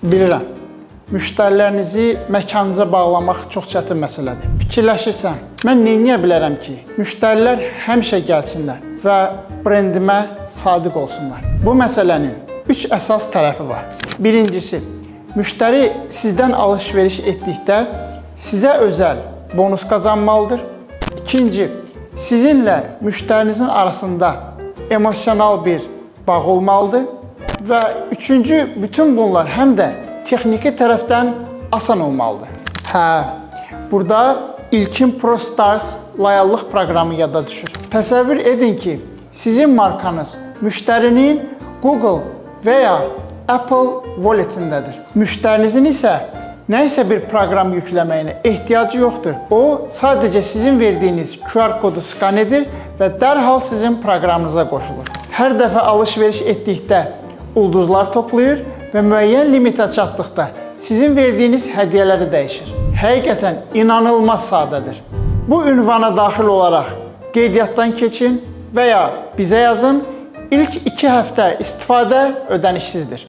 Bilirəm, müştərilərinizi məkanınıza bağlamaq çox çətin məsələdir. Fikirləşirsən, mən neyə bilərəm ki, müştərilər həmişə gəlsinlər və brendimə sadiq olsunlar. Bu məsələnin 3 əsas tərəfi var. Birincisi, müştəri sizdən alış-veriş etdikdə sizə özəl bonus qazanmalıdır. İkinci, sizinlə müştərinizin arasında emosional bir bağ olmalıdır. Və üçüncü, bütün bunlar həm də texniki tərəfdən asan olmalıdır. Burada İlkin ProStars layihəlıq proqramı yada düşür. Təsəvvür edin ki, sizin markanız müştərinin Google və ya Apple Wallet-indədir. Müştərinizin isə nəyisə bir proqram yükləməyinə ehtiyacı yoxdur. O, sadəcə sizin verdiyiniz QR kodu skan edir və dərhal sizin proqramınıza qoşulur. Hər dəfə alış-veriş etdikdə ulduzlar toplayır və müəyyən limitə çatdıqda sizin verdiyiniz hədiyyələri dəyişir. Həqiqətən inanılmaz sadədir. Bu ünvana daxil olaraq qeydiyyatdan keçin və ya bizə yazın. İlk 2 həftə istifadə ödənişsizdir.